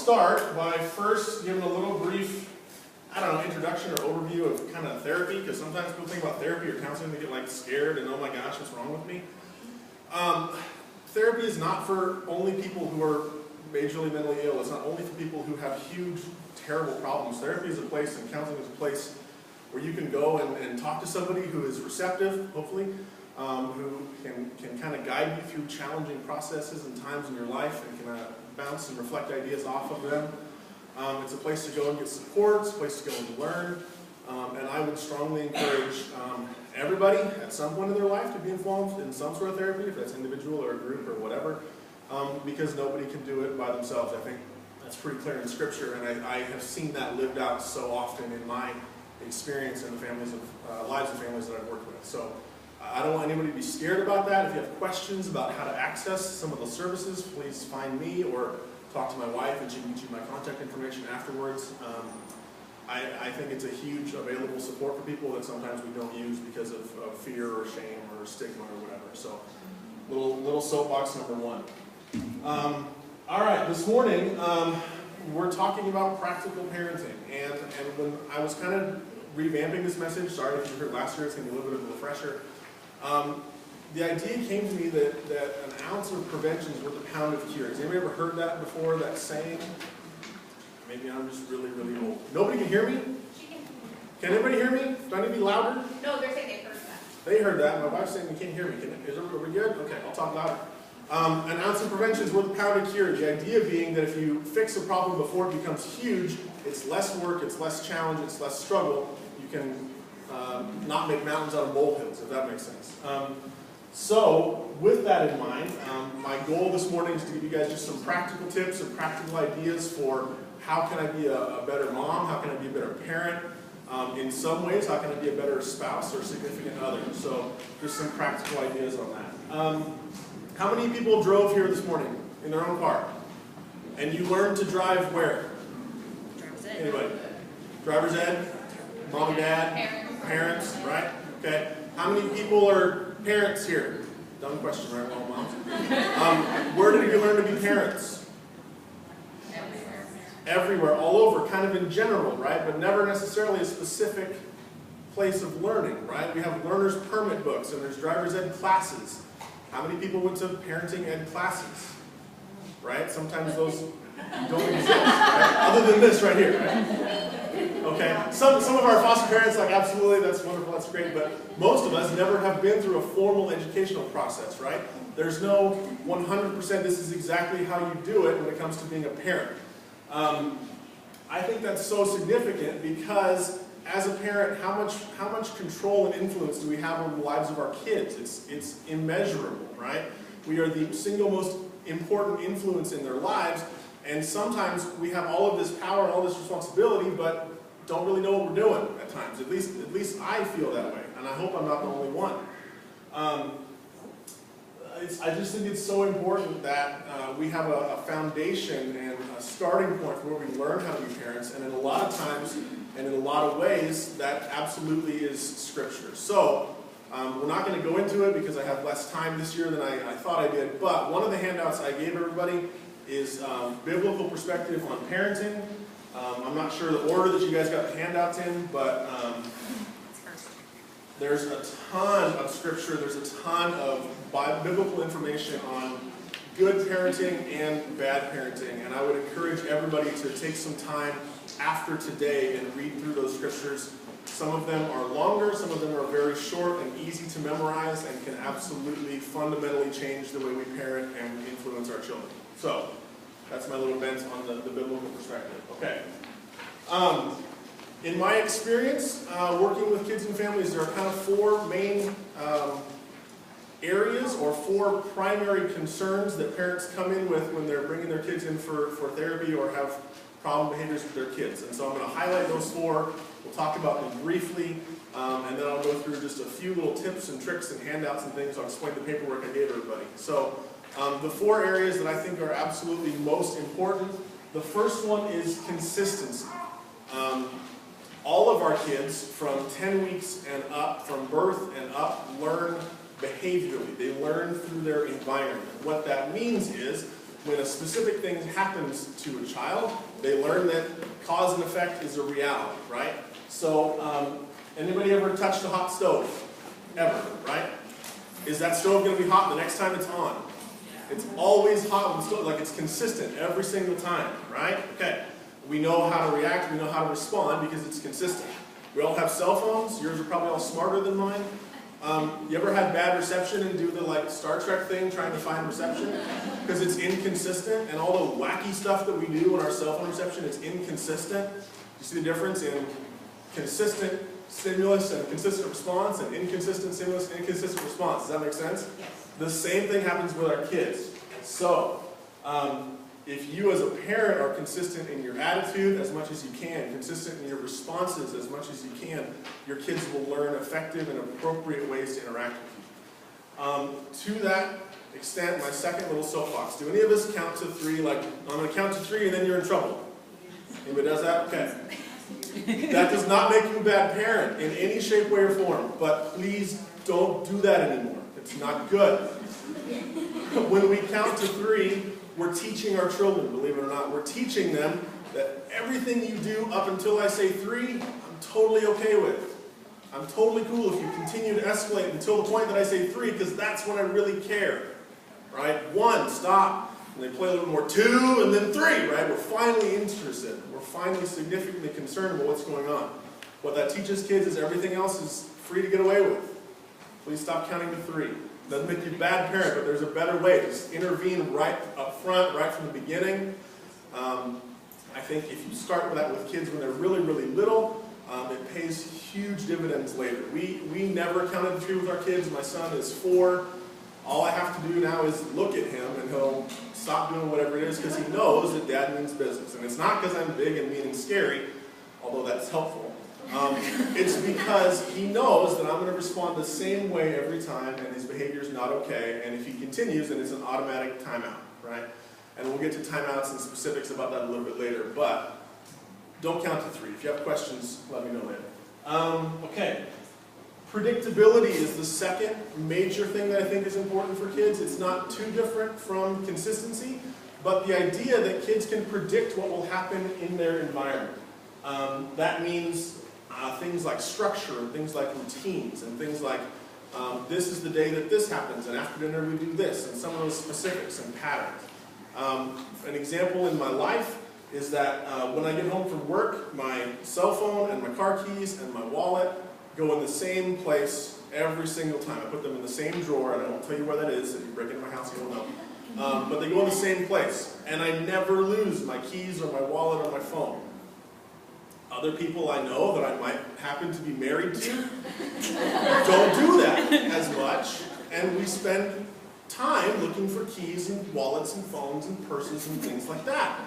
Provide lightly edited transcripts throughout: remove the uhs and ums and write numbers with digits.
start by first giving a little brief, I don't know, introduction or overview of kind of therapy, because sometimes people think about therapy or counseling, they get like scared and oh my gosh, what's wrong with me? Therapy is not for only people who are majorly mentally ill. It's not only for people who have huge, terrible problems. Therapy is a place, and counseling is a place where you can go and talk to somebody who is receptive, hopefully, who can kind of guide you through challenging processes and times in your life and can bounce and reflect ideas off of them. It's a place to go and get support. It's a place to go and learn. And I would strongly encourage everybody at some point in their life to be involved in some sort of therapy, if that's individual or a group or whatever, because nobody can do it by themselves. I think that's pretty clear in Scripture, and I have seen that lived out so often in my experience in the families of lives of families that I've worked with. So I don't want anybody to be scared about that. If you have questions about how to access some of those services, please find me or talk to my wife, and she can get you my contact information afterwards. I think it's a huge available support for people that sometimes we don't use because of fear or shame or stigma or whatever. So little soapbox number one. All right, this morning we're talking about practical parenting, and when I was kind of revamping this message, sorry if you heard last year, it's going to be a little bit of a refresher. The idea came to me that an ounce of prevention is worth a pound of cure. Has anybody ever heard that before, that saying? Maybe I'm just really, really old. Nobody can hear me? Can anybody hear me? Do I need to be louder? No, they're saying they heard that. They heard that. My wife's saying you can't hear me. Are we good? Okay, I'll talk louder. An ounce of prevention is worth a pound of cure. The idea being that if you fix a problem before it becomes huge, it's less work, it's less challenge, it's less struggle. You can not make mountains out of molehills, if that makes sense. So, with that in mind, my goal this morning is to give you guys just some practical tips and practical ideas for how can I be a better mom, how can I be a better parent, in some ways, how can I be a better spouse or significant other. So, just some practical ideas on that. How many people drove here this morning in their own car? And you learned to drive where? Driver's ed. Anybody? Driver's ed? Mom and dad? Parents, right? Okay. How many people are parents here? Dumb question, right? Well, moms. Where did you learn to be parents? Everywhere. Everywhere, all over, kind of in general, right? But never necessarily a specific place of learning, right? We have learner's permit books, and there's driver's ed classes. How many people went to parenting ed classes? Right? Sometimes those don't exist, right? Other than this right here, right? Okay. Some of our foster parents like, absolutely, that's wonderful, that's great, but most of us never have been through a formal educational process, right? There's no 100% this is exactly how you do it when it comes to being a parent. I think that's so significant because as a parent, how much control and influence do we have over the lives of our kids? It's immeasurable, right? We are the single most important influence in their lives, and sometimes we have all of this power and all this responsibility, but don't really know what we're doing at times. At least I feel that way, and I hope I'm not the only one. I just think it's so important that we have a foundation and a starting point for where we learn how to be parents, and in a lot of times, and in a lot of ways, that absolutely is Scripture. So, we're not going to go into it because I have less time this year than I thought I did, but one of the handouts I gave everybody is biblical perspective on parenting. I'm not sure the order that you guys got the handouts in, but there's a ton of Scripture, there's a ton of biblical information on good parenting and bad parenting, and I would encourage everybody to take some time after today and read through those Scriptures. Some of them are longer, some of them are very short and easy to memorize and can absolutely fundamentally change the way we parent and influence our children. So, that's my little bent on the biblical perspective. Okay. In my experience, working with kids and families, there are kind of four main areas or four primary concerns that parents come in with when they're bringing their kids in for therapy or have problem behaviors with their kids. And so I'm going to highlight those four. We'll talk about them briefly, and then I'll go through just a few little tips and tricks and handouts and things. I'll explain the paperwork I gave everybody. So the four areas that I think are absolutely most important. The first one is consistency. All of our kids from 10 weeks and up, from birth and up, learn behaviorally. They learn through their environment. What that means is when a specific thing happens to a child, they learn that cause and effect is a reality, right? So, anybody ever touched a hot stove? Ever, right? Is that stove going to be hot the next time it's on? It's always hot with the stove, like it's consistent every single time, right? Okay. We know how to react, we know how to respond because it's consistent. We all have cell phones. Yours are probably all smarter than mine. You ever had bad reception and do the like Star Trek thing trying to find reception? Because it's inconsistent, and all the wacky stuff that we do on our cell phone reception is inconsistent. You see the difference in consistent stimulus and consistent response, and inconsistent stimulus and inconsistent response? Does that make sense? Yes. The same thing happens with our kids. So, if you as a parent are consistent in your attitude as much as you can, consistent in your responses as much as you can, your kids will learn effective and appropriate ways to interact with you. To that extent, my second little soapbox. Do any of us count to 3, like, I'm going to count to 3 and then you're in trouble? Anybody does that? Okay. That does not make you a bad parent in any shape, way, or form, but please don't do that anymore. It's not good. When we count to 3, we're teaching our children, believe it or not. We're teaching them that everything you do up until I say 3, I'm totally okay with. I'm totally cool if you continue to escalate until the point that I say 3, because that's when I really care. Right? 1, stop. And they play a little more. 2, and then 3, right? We're finally interested. We're finally significantly concerned about what's going on. What that teaches kids is everything else is free to get away with. Please stop counting to 3. Doesn't make you a bad parent, but there's a better way. Just intervene right up front, right from the beginning. I think if you start with that with kids when they're really, really little, it pays huge dividends later. We never counted to 3 with our kids. My son is 4. All I have to do now is look at him, and he'll stop doing whatever it is because he knows that Dad means business. And it's not because I'm big and mean and scary, although that's helpful. It's because he knows that I'm going to respond the same way every time, and his behavior is not okay. And if he continues, then it's an automatic timeout, right? And we'll get to timeouts and specifics about that a little bit later. But don't count to 3. If you have questions, let me know later. Okay. Predictability is the second major thing that I think is important for kids. It's not too different from consistency, but the idea that kids can predict what will happen in their environment. That means things like structure, and things like routines, and things like this is the day that this happens, and after dinner we do this, and some of those specifics and patterns. An example in my life is that when I get home from work, my cell phone and my car keys and my wallet go in the same place every single time. I put them in the same drawer, and I won't tell you where that is. If you break into my house, you won't know. But they go in the same place, and I never lose my keys or my wallet or my phone. Other people I know that I might happen to be married to don't do that as much, and we spend time looking for keys and wallets and phones and purses and things like that.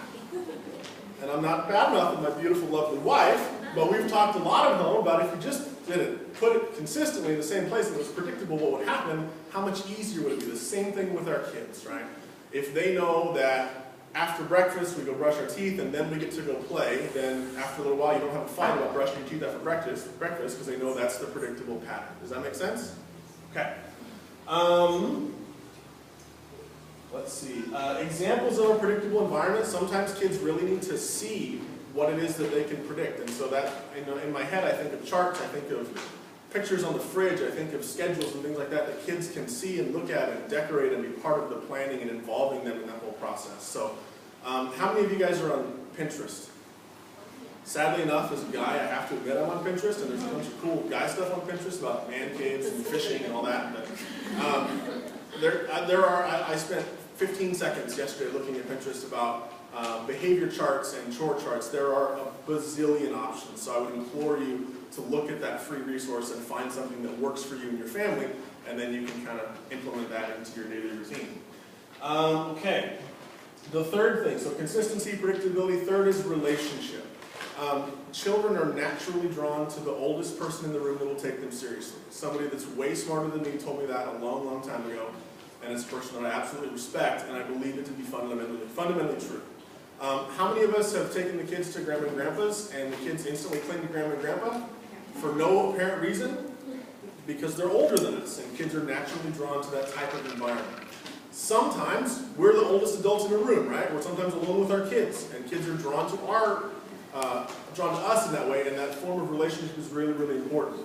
And I'm not bad enough with my beautiful, lovely wife, but we've talked a lot at home about if you just didn't put it consistently in the same place and it was predictable what would happen, how much easier would it be? The same thing with our kids, right? If they know that after breakfast we go brush our teeth and then we get to go play, then after a little while you don't have a fight about brushing your teeth after breakfast because they know that's the predictable pattern. Does that make sense? Okay. Let's see. Examples of a predictable environment. Sometimes kids really need to see what it is that they can predict. And so that, in my head, I think of charts, I think of pictures on the fridge, I think of schedules and things like that that kids can see and look at and decorate and be part of the planning and involving them in that whole process. So, how many of you guys are on Pinterest? Sadly enough, as a guy, I have to admit I'm on Pinterest, and there's a bunch of cool guy stuff on Pinterest about man caves and fishing and all that. But I spent 15 seconds yesterday looking at Pinterest about behavior charts and chore charts. There are a bazillion options, so I would implore you to look at that free resource and find something that works for you and your family, and then you can kind of implement that into your daily routine. Okay, the third thing, so consistency, predictability. Third is relationship. Children are naturally drawn to the oldest person in the room that will take them seriously. Somebody that's way smarter than me told me that a long, long time ago, and it's a person that I absolutely respect, and I believe it to be fundamentally true. How many of us have taken the kids to Grandma and Grandpa's, and the kids instantly cling to Grandma and Grandpa for no apparent reason? Because they're older than us, and kids are naturally drawn to that type of environment. Sometimes we're the oldest adults in the room, right? We're sometimes alone with our kids, and kids are drawn to us in that way, and that form of relationship is really, really important.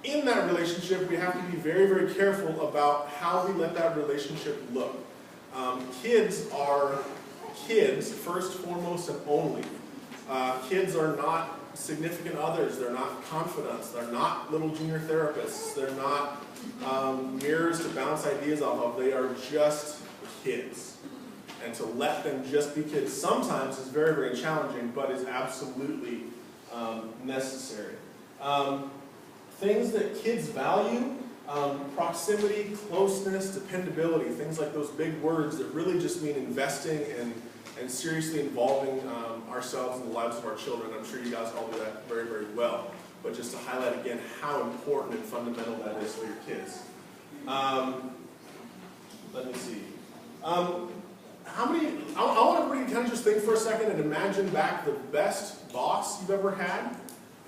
In that relationship, we have to be very, very careful about how we let that relationship look. Kids are kids, first, foremost, and only. Kids are not significant others. They're not confidants. They're not little junior therapists. They're not mirrors to bounce ideas off of. They are just kids. And to let them just be kids sometimes is very, very challenging, but is absolutely necessary. Things that kids value, proximity, closeness, dependability, things like those big words that really just mean investing and seriously involving ourselves in the lives of our children. I'm sure you guys all do that very, very well. But just to highlight again how important and fundamental that is for your kids. Let me see. I want everybody to kind of just think for a second and imagine back the best boss you've ever had,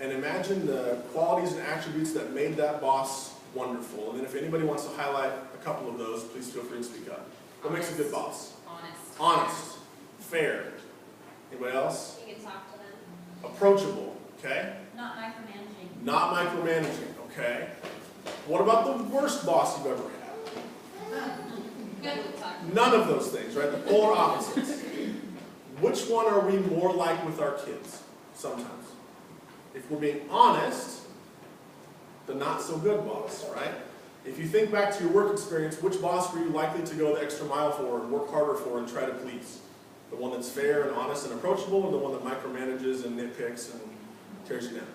and imagine the qualities and attributes that made that boss wonderful. And then if anybody wants to highlight a couple of those, please feel free to speak up. What makes a good boss? Honest. Honest. Fair. Anybody else? You can talk to them. Approachable. Okay? Not micromanaging. Not micromanaging. Okay? What about the worst boss you've ever had? Good to talk to. None of those things, right? The polar opposites. Which one are we more like with our kids? Sometimes. If we're being honest, the not so good boss, right? If you think back to your work experience, which boss were you likely to go the extra mile for and work harder for and try to please? The one that's fair and honest and approachable, or the one that micromanages and nitpicks and tears you down?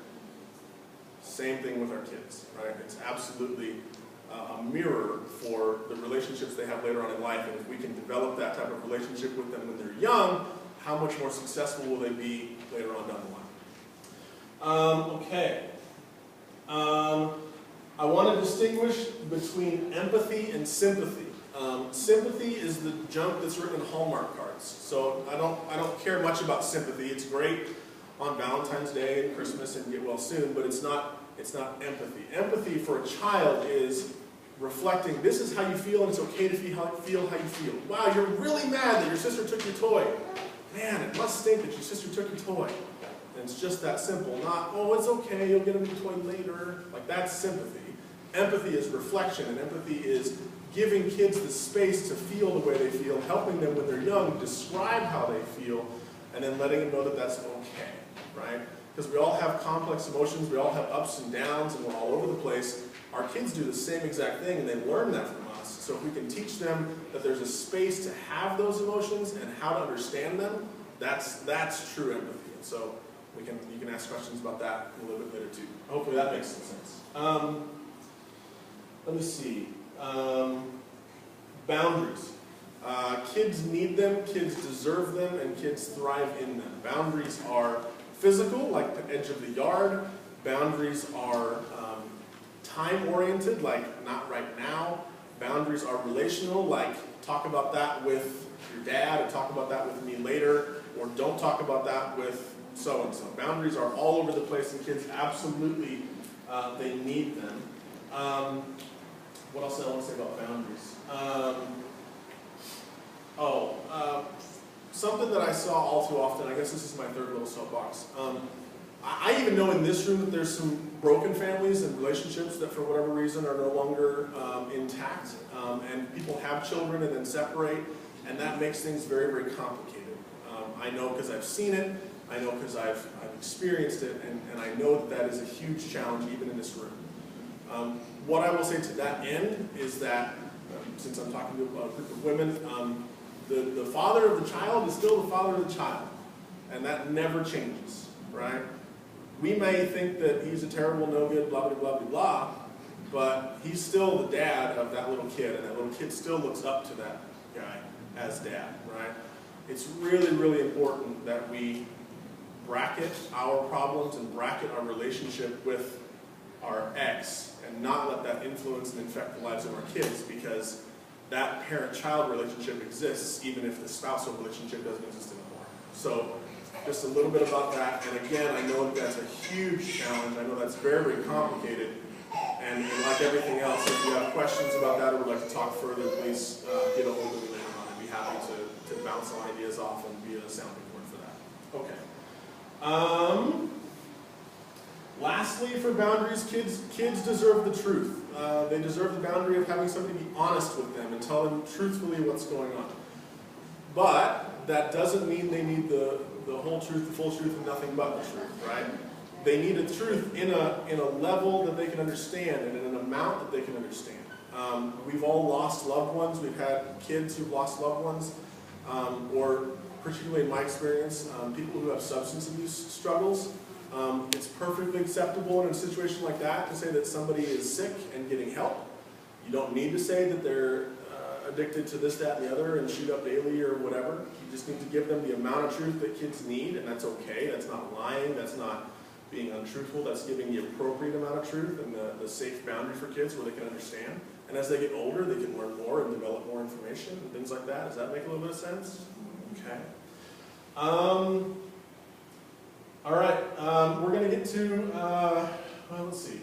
Same thing with our kids, right? It's absolutely a mirror for the relationships they have later on in life, and if we can develop that type of relationship with them when they're young, how much more successful will they be later on down the line? Okay. I want to distinguish between empathy and sympathy. Sympathy is the junk that's written in Hallmark cards. So I don't care much about sympathy. It's great on Valentine's Day and Christmas and get well soon, but it's not empathy. Empathy for a child is reflecting, this is how you feel, and it's okay to feel how you feel. Wow, you're really mad that your sister took your toy. Man, it must stink that your sister took your toy. And it's just that simple, not, oh, it's okay, you'll get a new toy later. Like, that's sympathy. Empathy is reflection, and empathy is giving kids the space to feel the way they feel, helping them when they're young describe how they feel, and then letting them know that that's okay, right? Because we all have complex emotions, we all have ups and downs, and we're all over the place. Our kids do the same exact thing, and they learn that from us. So if we can teach them that there's a space to have those emotions and how to understand them, that's true empathy. And so you can ask questions about that a little bit later too. Hopefully that makes some sense. Let me see. Boundaries. Kids need them, kids deserve them, and kids thrive in them. Boundaries are physical, like the edge of the yard. Boundaries are time-oriented, like not right now. Boundaries are relational, like talk about that with your dad, or talk about that with me later, or don't talk about that with so-and-so. Boundaries are all over the place, and kids absolutely, they need them. What else do I want to say about boundaries? Something that I saw all too often, I guess this is my third little soapbox. I even know in this room that there's some broken families and relationships that for whatever reason are no longer intact, and people have children and then separate, and that makes things very, very complicated. I know because I've seen it, I know because I've experienced it, and I know that is a huge challenge even in this room. What I will say to that end is that, since I'm talking to a group of women, the father of the child is still the father of the child, and that never changes, right? We may think that he's a terrible, no good, blah, blah, blah, blah, blah, but he's still the dad of that little kid, and that little kid still looks up to that guy as dad, right? It's really, really important that we bracket our problems and bracket our relationship with our ex and not let that influence and infect the lives of our kids, because that parent-child relationship exists even if the spousal relationship doesn't exist anymore. So just a little bit about that, and again, I know that that's a huge challenge. I know that's very, very complicated, And like everything else, if you have questions about that or would like to talk further, please get a hold of me later on. I'd be happy to bounce some ideas off and be a sounding board for that. Okay. Lastly, for boundaries, kids deserve the truth. They deserve the boundary of having somebody be honest with them and tell them truthfully what's going on. But that doesn't mean they need the whole truth, the full truth, and nothing but the truth, right? They need a truth in a level that they can understand and in an amount that they can understand. We've all lost loved ones. We've had kids who've lost loved ones, or particularly in my experience, people who have substance abuse struggles. It's perfectly acceptable in a situation like that to say that somebody is sick and getting help. You don't need to say that they're addicted to this, that, and the other and shoot up daily or whatever. You just need to give them the amount of truth that kids need, and that's okay. That's not lying. That's not being untruthful. That's giving the appropriate amount of truth and the safe boundary for kids where they can understand. And as they get older, they can learn more and develop more information and things like that. Does that make a little bit of sense? Okay. All right. We're going to get to, well, let's see.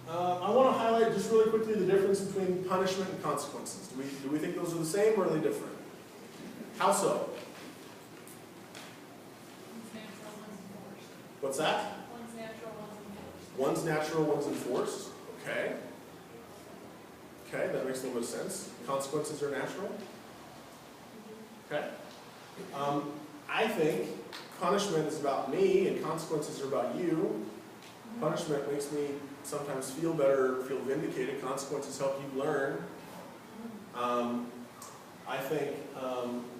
I want to highlight just really quickly the difference between punishment and consequences. Do we think those are the same or are they different? How so? What's that? One's natural, one's enforced. One's natural, one's enforced. Okay. Okay, that makes a little bit of sense. Consequences are natural. Okay. I think punishment is about me and consequences are about you. Punishment makes me sometimes feel better, feel vindicated. Consequences help you learn. I think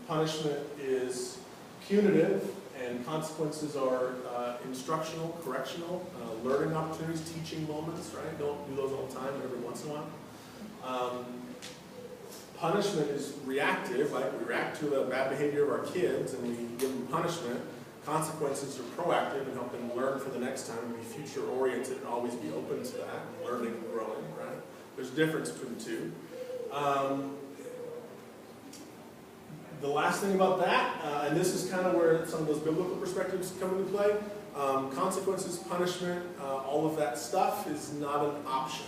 punishment is punitive and consequences are instructional, correctional, learning opportunities, teaching moments, right? Don't do those all the time, but every once in a while. Punishment is reactive, like we react to the bad behavior of our kids and we give them punishment. Consequences are proactive and help them learn for the next time and be future oriented and always be open to that, learning and growing, right? There's a difference between the two. The last thing about that, and this is kind of where some of those biblical perspectives come into play, consequences, punishment, all of that stuff is not an option.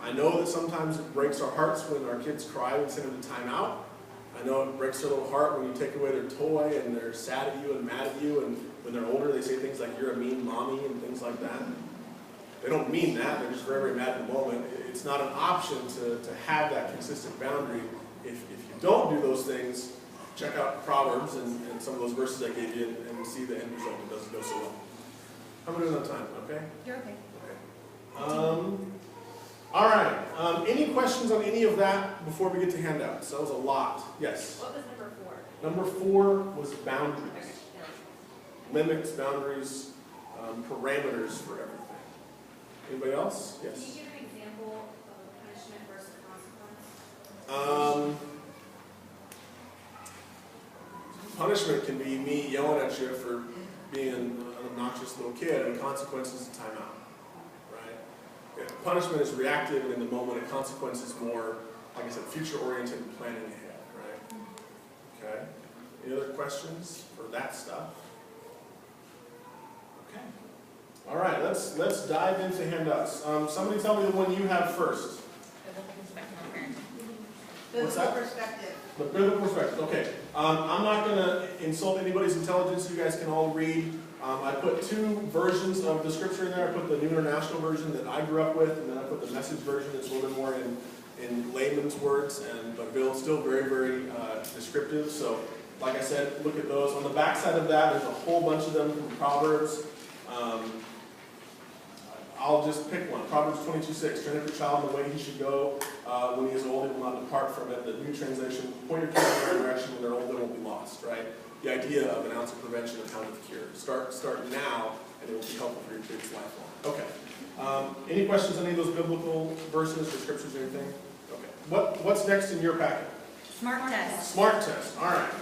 I know that sometimes it breaks our hearts when our kids cry and send them to timeout. I know it breaks their little heart when you take away their toy and they're sad at you and mad at you, and when they're older they say things like, you're a mean mommy and things like that. They don't mean that, they're just very, very mad at the moment. It's not an option to have that consistent boundary. If you don't do those things, check out Proverbs and some of those verses I gave you and see the end result. It doesn't go so well. How am I doing on time? Okay? You're okay. Okay. All right. Any questions on any of that before we get to handouts? That was a lot. Yes? What was number 4? Number 4 was boundaries. Okay. Limits, boundaries, parameters for everything. Anybody else? Can Yes? you give an example of punishment versus consequence? Punishment can be me yelling at you for being an obnoxious little kid, and consequences is timeout. Punishment is reactive and in the moment, and consequence is more, like I said, future-oriented and planning ahead, right? Okay. Any other questions for that stuff? Okay. All right, let's dive into handouts. Somebody tell me the one you have first. What's that? Perspective. The biblical perspective. Okay. I'm not going to insult anybody's intelligence. You guys can all read. I put 2 versions of the scripture in there. I put the New International Version that I grew up with, and then I put the Message version that's a little bit more in layman's words, but still very, very descriptive. So, like I said, look at those. On the back side of that, there's a whole bunch of them from Proverbs. I'll just pick one. Proverbs 22:6. Train up your child in the way he should go. When he is old, he will not depart from it. The New Translation, point your kids in the right direction. When they're old, they won't be lost, right? The idea of an ounce of prevention, a pound of cure. Start now, and it will be helpful for your kids lifelong. Okay. Any questions on any of those biblical verses or scriptures or anything? Okay. What's next in your packet? Smart test. Smart test. All right.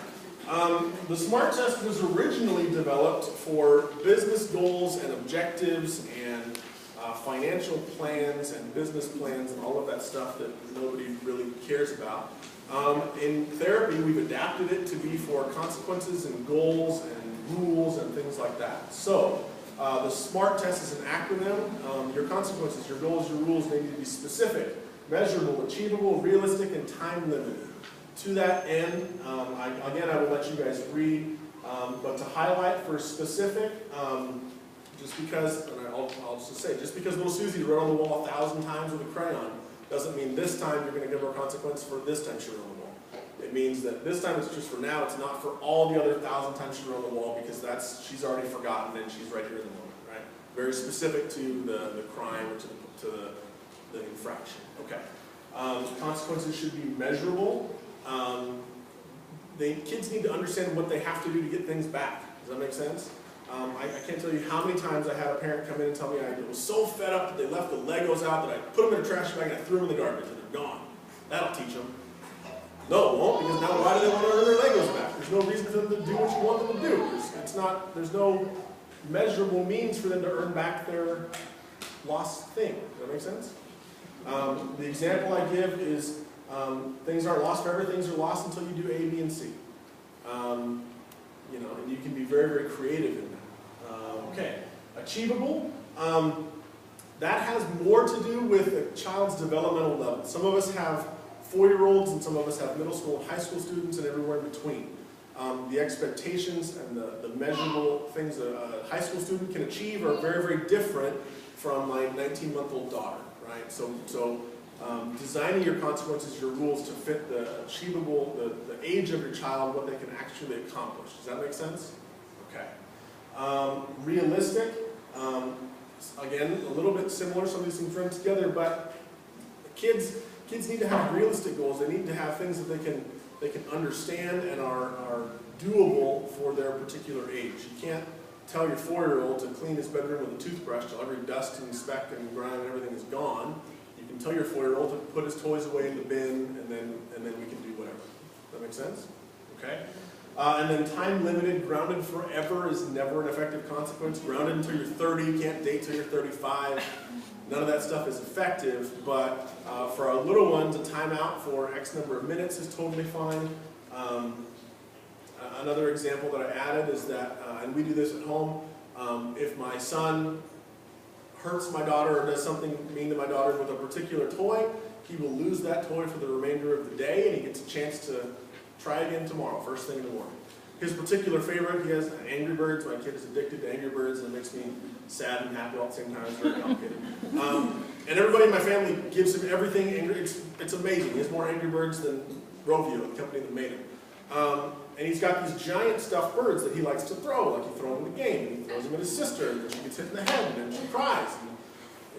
The SMART test was originally developed for business goals and objectives and financial plans and business plans and all of that stuff that nobody really cares about. In therapy, we've adapted it to be for consequences and goals and rules and things like that. So, The SMART test is an acronym. Your consequences, your goals, your rules, they need to be specific, measurable, achievable, realistic, and time limited. To that end, again, I will let you guys read, but to highlight for specific, just because, and I'll just say, just because little Susie wrote on the wall 1,000 times with a crayon, doesn't mean this time you're going to give her a consequence for this time she wrote on the wall. It means that this time it's just for now, it's not for all the other 1,000 times she wrote on the wall, because she's already forgotten and she's right here in the moment, right? Very specific to the crime or to the infraction. Okay. Consequences should be measurable. Kids need to understand what they have to do to get things back. Does that make sense? I can't tell you how many times I had a parent come in and tell me I was so fed up that they left the Legos out that I put them in a trash bag and I threw them in the garbage and they're gone. That'll teach them. No, it won't, because now why do they want to earn their Legos back? There's no reason for them to do what you want them to do. There's no measurable means for them to earn back their lost thing. Does that make sense? The example I give is things aren't lost forever. Things are lost until you do A, B, and C. And you can be very, very creative in that. Okay, achievable. That has more to do with a child's developmental level. Some of us have 4-year-olds, and some of us have middle school and high school students, and everywhere in between. The expectations and the measurable things a high school student can achieve are very, very different from my 19-month-old daughter, right? So designing your consequences, your rules to fit the achievable, the age of your child, what they can actually accomplish. Does that make sense? Okay. Realistic, again, a little bit similar, some of these things run together, but kids need to have realistic goals. They need to have things that they can understand and are doable for their particular age. You can't tell your 4-year-old to clean his bedroom with a toothbrush till every dust and speck and grime and everything is gone. You can tell your 4-year-old to put his toys away in the bin, and then we can do whatever. Does that make sense? Okay. And then time limited, grounded forever is never an effective consequence. Grounded until you're 30, you can't date till you're 35. None of that stuff is effective, but for our little ones, a timeout for X number of minutes is totally fine. Another example that I added is that, and we do this at home, if my son hurts my daughter or does something mean to my daughter with a particular toy, he will lose that toy for the remainder of the day, and he gets a chance to try again tomorrow, first thing in the morning. His particular favorite, he has Angry Birds. My kid is addicted to Angry Birds, and it makes me sad and happy all at the same time. It's very complicated. And everybody in my family gives him everything angry. It's amazing. He has more Angry Birds than Rovio, the company that made him. And he's got these giant stuffed birds that he likes to throw, like you throw them in the game. And he throws them at his sister, and then she gets hit in the head, and then she cries. And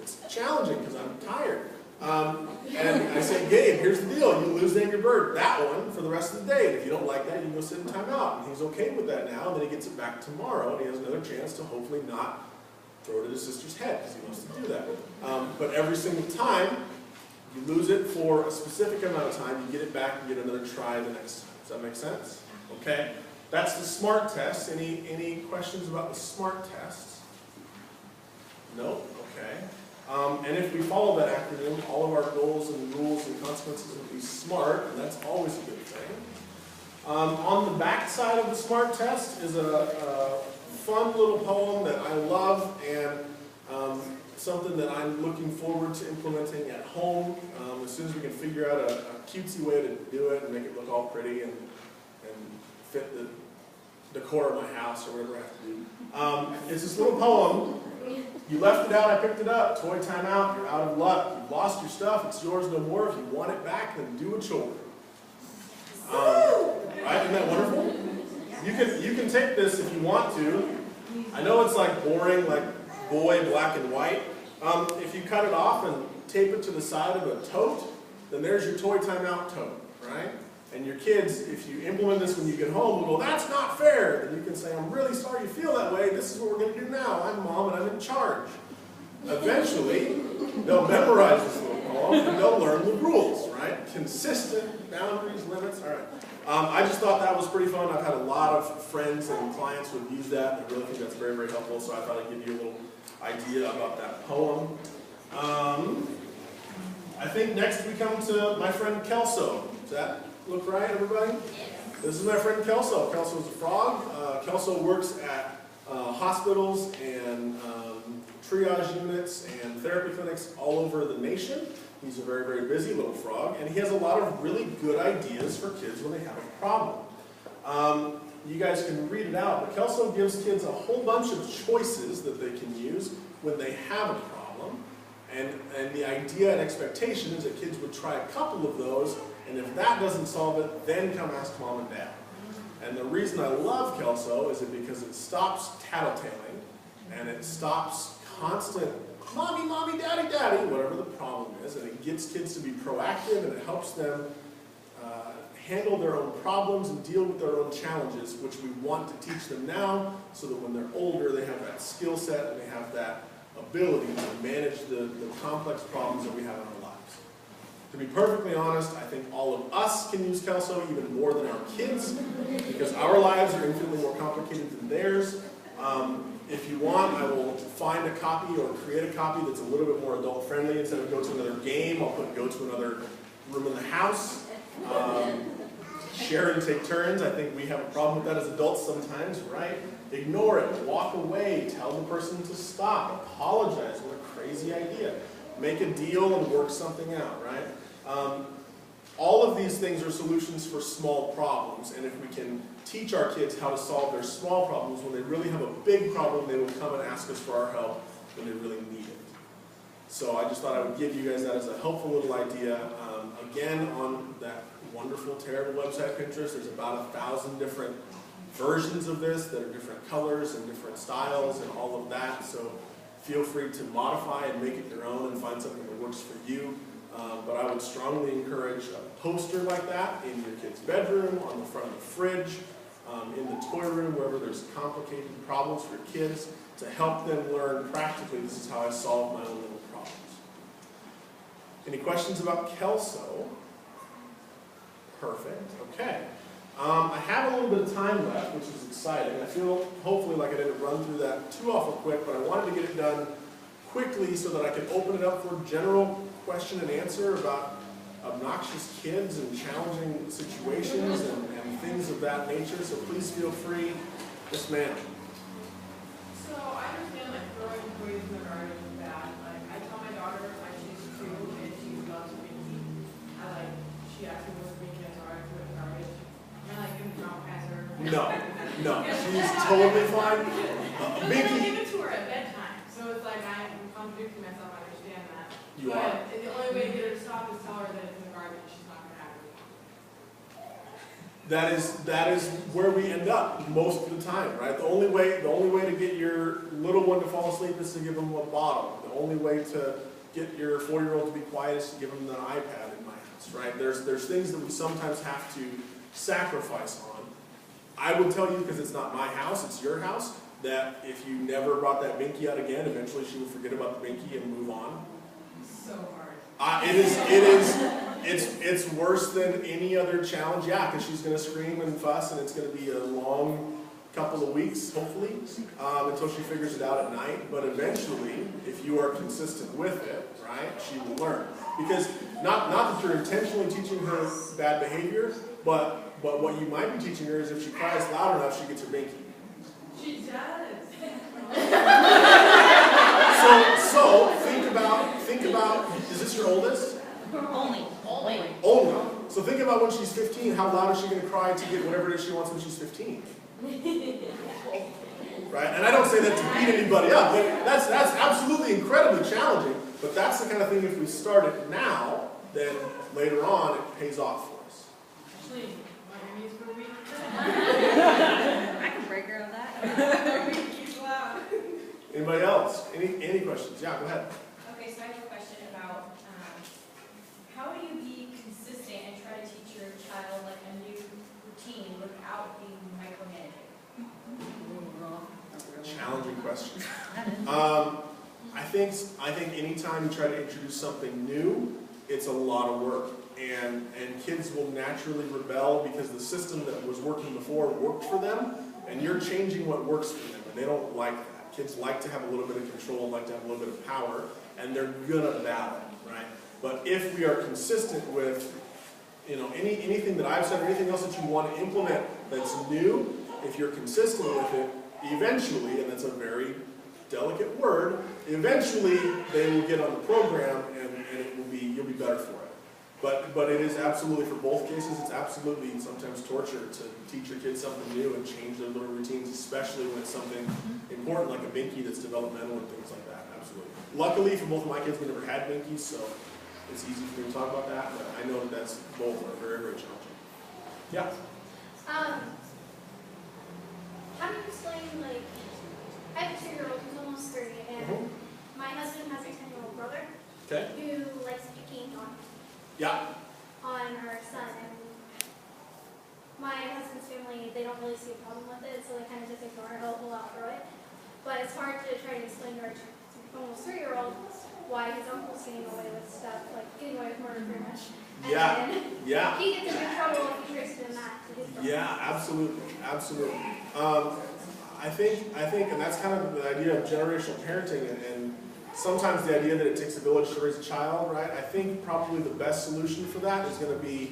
it's challenging because I'm tired. And I say, Gabe, here's the deal. You lose the Angry Bird, that one, for the rest of the day. And if you don't like that, you can go sit in timeout. And he's okay with that now, and then he gets it back tomorrow, and he has another chance to hopefully not throw it at his sister's head, because he wants to do that. But every single time, you lose it for a specific amount of time, you get it back, and get another try the next time. Does that make sense? Okay? That's the SMART test. Any questions about the SMART test? No? Okay. And if we follow that acronym, all of our goals and rules and consequences will be SMART, and that's always a good thing. On the back side of the SMART test is a fun little poem that I love, and something that I'm looking forward to implementing at home as soon as we can figure out a cutesy way to do it and make it look all pretty and fit the decor of my house or whatever I have to do. It's this little poem. You left it out, I picked it up. Toy time out, you're out of luck. You've lost your stuff, it's yours no more. If you want it back, then do a chore. Right? Isn't that wonderful? You can take this if you want to. I know it's like boring, like boy, black and white. If you cut it off and tape it to the side of a tote, then there's your toy timeout tote, right? And your kids, if you implement this when you get home, will go, that's not fair. Then you can say, I'm really sorry you feel that way. This is what we're going to do now. I'm mom and I'm in charge. Eventually, they'll memorize this little poem and they'll learn the rules, right? Consistent, boundaries, limits, all right. I just thought that was pretty fun. I've had a lot of friends and clients who have used that, and I really think that's very, very helpful, so I thought I'd give you a little idea about that poem. I think next we come to my friend Kelso. Does that look right, everybody? This is my friend Kelso. Kelso's a frog. Kelso works at hospitals and triage units and therapy clinics all over the nation. He's a very, very busy little frog, and he has a lot of really good ideas for kids when they have a problem. You guys can read it out, but Kelso gives kids a whole bunch of choices that they can use when they have a problem. And the idea and expectation is that kids would try a couple of those, and if that doesn't solve it, then come ask mom and dad. And the reason I love Kelso is because it stops tattletaling, and it stops constant, mommy, mommy, daddy, daddy, whatever the problem is, and it gets kids to be proactive, and it helps them handle their own problems and deal with their own challenges, which we want to teach them now, so that when they're older, they have that skill set and they have that ability to manage the complex problems that we have in our lives. To be perfectly honest, I think all of us can use Kelso even more than our kids, because our lives are infinitely more complicated than theirs. If you want, I will find a copy or create a copy that's a little bit more adult friendly. Instead of go to another game, I'll put go to another room in the house. Share and take turns. I think we have a problem with that as adults sometimes, right? Ignore it, walk away, tell the person to stop, apologize, what a crazy idea. Make a deal and work something out, right? All of these things are solutions for small problems, and if we can teach our kids how to solve their small problems, when they really have a big problem, they will come and ask us for our help when they really need it. So I just thought I would give you guys that as a helpful little idea. Again, on that wonderful, terrible website, Pinterest, there's about 1,000 different versions of this that are different colors and different styles and all of that. So feel free to modify and make it your own and find something that works for you. But I would strongly encourage a poster like that in your kid's bedroom, on the front of the fridge, in the toy room, wherever there's complicated problems for kids, to help them learn practically, this is how I solve my own little problems. Any questions about Kelso? Perfect, okay. I have a little bit of time left, which is exciting. I feel hopefully like I didn't run through that too awful quick, but I wanted to get it done quickly so that I could open it up for general question and answer about obnoxious kids and challenging situations and things of that nature. So please feel free. Yes, ma'am. So I understand like throwing toys in the garden is bad. Like I tell my daughter like she's 2 and she loves Mickey. She asks me what's Mickey and so I throw it in the garbage. And I like give traumatize her. No, she's totally fine. I give it to her at bedtime. So it's like I'm contradicting myself, I understand that. You but are. the only way to get her to stop is tell her that it's in the garbage. She's not gonna have it. That is where we end up most of the time, right? The only way to get your little one to fall asleep is to give them a bottle. The only way to get your 4-year-old to be quiet is to give them an iPad in my house, right? There's things that we sometimes have to sacrifice on. I would tell you, because it's not my house, it's your house, that if you never brought that binky out again, eventually she will forget about the binky and move on. So hard. It's worse than any other challenge, yeah, because she's going to scream and fuss, and it's going to be a long couple of weeks, hopefully, until she figures it out at night. But eventually, if you are consistent with it, right, she will learn. Because not that you're intentionally teaching her bad behavior, but what you might be teaching her is if she cries loud enough, she gets her binky. She does. So think about, is this your oldest? Only. So think about when she's 15, how loud is she going to cry to get whatever it is she wants when she's 15? Right? And I don't say that to beat anybody up, but that's absolutely incredibly challenging. But that's the kind of thing, if we start it now, then later on it pays off for us. Actually, my knees were weak. I can break her of that. Keep loud. Anybody else? Any questions? Yeah, go ahead. Okay, so I have a question about how do you be consistent and try to teach your child like a new routine without being micromanaging? Challenging question. I think anytime you try to introduce something new, it's a lot of work. And kids will naturally rebel because the system that was working before worked for them, and you're changing what works for them, and they don't like that. Kids like to have a little bit of control, like to have a little bit of power, and they're gonna battle, right? But if we are consistent with, anything that I've said, or anything else that you want to implement that's new, if you're consistent with it, eventually, and that's a very delicate word, eventually they will get on the program and it will be, you'll be better for it. But it is absolutely, for both cases, it's absolutely sometimes torture to teach your kids something new and change their little routines, especially when it's something important like a binky that's developmental and things like that, absolutely. Luckily for both of my kids, we never had binkies, so it's easy for me to talk about that, but I know that that's both are very, very challenging. Yeah? How do you explain, like, I have a 2-year-old who's almost 3, and my husband has a 10-year-old brother Okay. who likes picking Yeah. on our son, and my husband's family, they don't really see a problem with it, so they kind of just ignore it, he'll outgrow it. But it's hard to try to explain to our almost 3-year-old why his uncle's getting away with stuff, like getting away with murder pretty much. And Yeah. then Yeah. he gets in big trouble if he traces him back to his brother. Yeah, absolutely, absolutely. I think, and that's kind of the idea of generational parenting, and sometimes the idea that it takes a village to raise a child, right? I think probably the best solution for that is going to be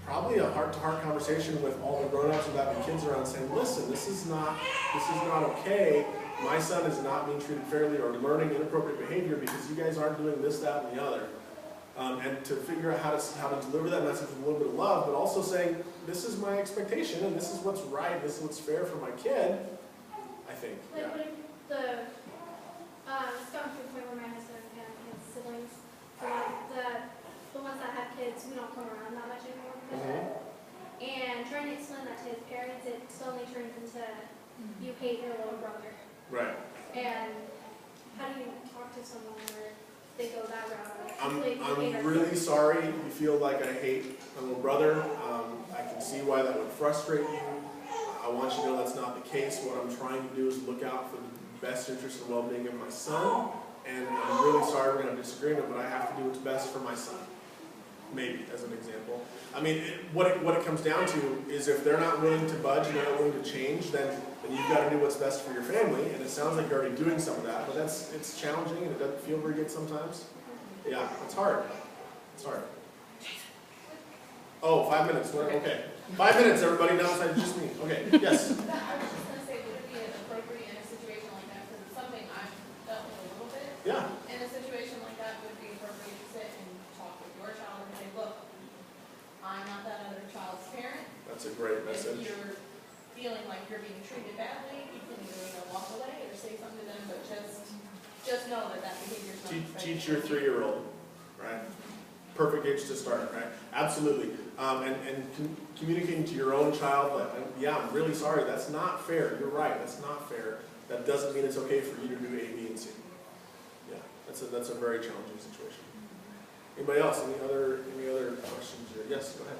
probably a heart-to-heart conversation with all the grown-ups without the kids around, saying, listen, this is not okay. My son is not being treated fairly or learning inappropriate behavior because you guys aren't doing this, that, and the other. And to figure out how to deliver that message with a little bit of love, but also saying, this is my expectation, and this is what's right, this is what's fair for my kid, I think. Like, Yeah. what if it's gotten to the point where my husband and his siblings, the ones that have kids, we don't come around that much anymore because of that. And trying to explain that to his parents, it slowly turns into, you hate your little brother. Right. And how do you talk to someone where they go that route? I'm really sorry you feel like I hate my little brother. I can see why that would frustrate you. I want you to know that's not the case. What I'm trying to do is look out for the best interest and well-being of my son. And I'm really sorry we're going to have a disagreement, but I have to do what's best for my son. Maybe, as an example. I mean, what it comes down to is if they're not willing to budge and they're not willing to change, then you've got to do what's best for your family. And it sounds like you're already doing some of that, but it's challenging and it doesn't feel very good sometimes. Yeah, it's hard. It's hard. Oh, 5 minutes. Okay. 5 minutes, everybody. Now it's just me. Okay. Yes. I was just going to say, would it be appropriate in a situation like that, because it's something I've dealt with a little bit. Yeah. In a situation like that, would it be appropriate to sit and talk with your child and say, look, I'm not that other child's parent. That's a great message. If you're feeling like you're being treated badly, you can either walk away or say something to them, but just know that behavior is not acceptable. Teach your 3-year-old, right? Perfect age to start, right? Absolutely. And communicating to your own child that, yeah, I'm really sorry, that's not fair. You're right, that's not fair. That doesn't mean it's okay for you to do A, B, and C. Yeah, that's a very challenging situation. Anybody else? Any other questions? Yes, go ahead.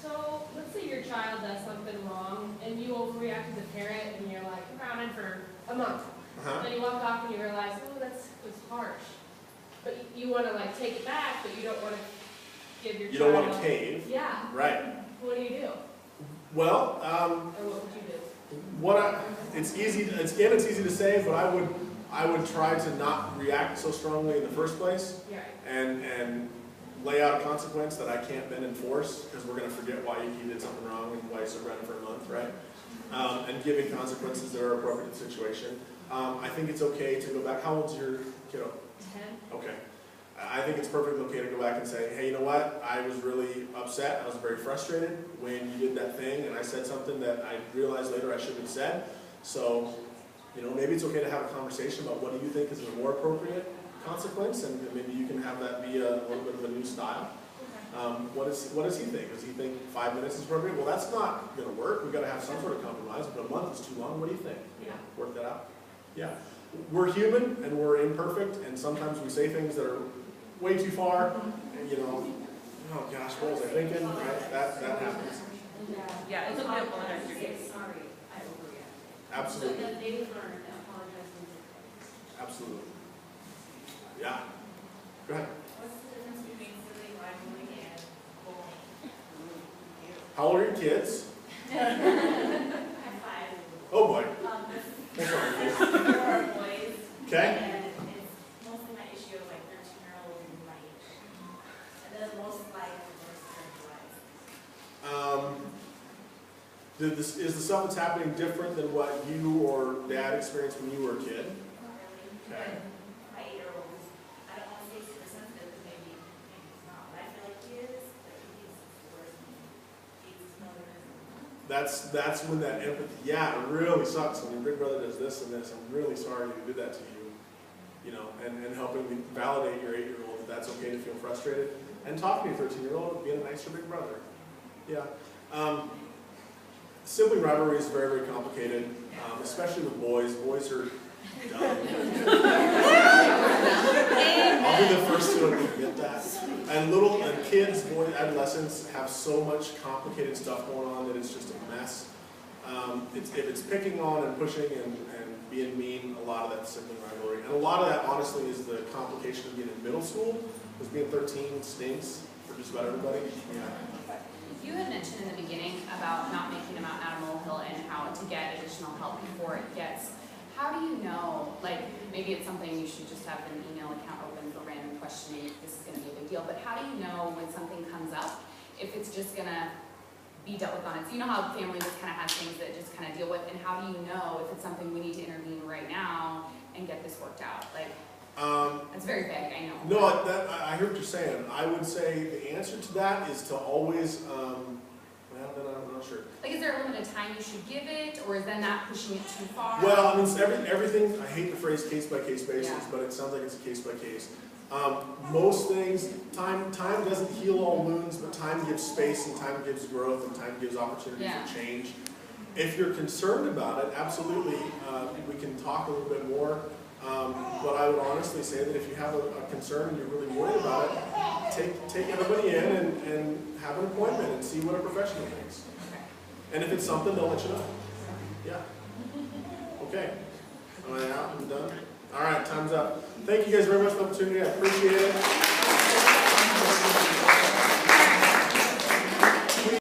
So, let's say your child does something wrong, and you overreact as a parent, and you're like grounded for a month. Then you walk off and you realize, oh, that was harsh. But you want to like take it back, but you don't want to give your You child. don't want to cave. Yeah. Right. What do you do? Well, Or what would you do? it's easy to say, but I would try to not react so strongly in the first place, Yeah. and lay out a consequence that I can't then enforce, because we're going to forget why he did something wrong and why he's surrendered for a month, right? And giving consequences that are appropriate to the situation. I think it's okay to go back. How old's your kiddo? 10. Okay. I think it's perfectly okay to go back and say, hey, you know what? I was really upset. I was very frustrated when you did that thing, and I said something that I realized later I shouldn't have said. So, maybe it's okay to have a conversation about what do you think is a more appropriate consequence, and maybe you can have that be a little bit of a new style. What does he think? Does he think 5 minutes is appropriate? Well, that's not going to work. We've got to have some sort of compromise. But a month is too long. What do you think? Yeah. Work that out. Yeah. We're human and we're imperfect, and sometimes we say things that are way too far. And, oh gosh, what was I thinking? Right? That happens. Yeah, it's a bit of a Sorry, I overreact. Absolutely. So that they learn to apologize when they Absolutely. Yeah. Go ahead. What's the difference between silly rivaling and bullying? How old are your kids? I'm 5. Oh boy. There are boys. Okay. And it's mostly my issue of like 13-year-old and my age. And then most like divorce and wives. The is the stuff that's happening different than what you or dad experienced when you were a kid? Okay. My 8-year-old, I don't want to say super sensitive, because maybe he's not, but I feel like he is, but he's worse than me. He's smaller than me. That's when that empathy, yeah, it really sucks when your big brother does this and this. I'm really sorry he did that to you. You know, and helping me validate your 8-year-old that that's okay to feel frustrated. And talking to your 13-year-old, being a nicer big brother. Yeah. Sibling rivalry is very, very complicated, especially with boys. Boys are dumb. I'll be the first to admit that. And kids, boys, adolescents have so much complicated stuff going on that it's just a mess. If it's picking on and pushing and being mean, a lot of that sibling rivalry. And a lot of that, honestly, is the complication of being in middle school, because being 13 stinks for just about everybody. Yeah. You had mentioned in the beginning about not making them out a molehill and how to get additional help before it gets. How do you know, like, maybe it's something you should just have an email account open for random questioning if this is going to be a big deal, but how do you know when something comes up, if it's just going to be dealt with on its, you know how families just kind of have things that just kind of deal with, and how do you know if it's something we need to intervene right now and get this worked out? Like, it's very vague, I know. No, I hear what you're saying. I would say the answer to that is to always, well, then I'm not sure. Like, is there a limited time you should give it, or is that not pushing it too far? Well, I mean, everything, I hate the phrase case-by-case basis, Yeah. but it sounds like it's a case-by-case. Most things, time doesn't heal all wounds, but time gives space, and time gives growth, and time gives opportunity for change. If you're concerned about it, absolutely, we can talk a little bit more. But I would honestly say that if you have a concern and you're really worried about it, take everybody in and have an appointment and see what a professional thinks. And if it's something, they'll let you know. Yeah. Okay. Am I out? I'm done? All right, time's up. Thank you guys very much for the opportunity. I appreciate it.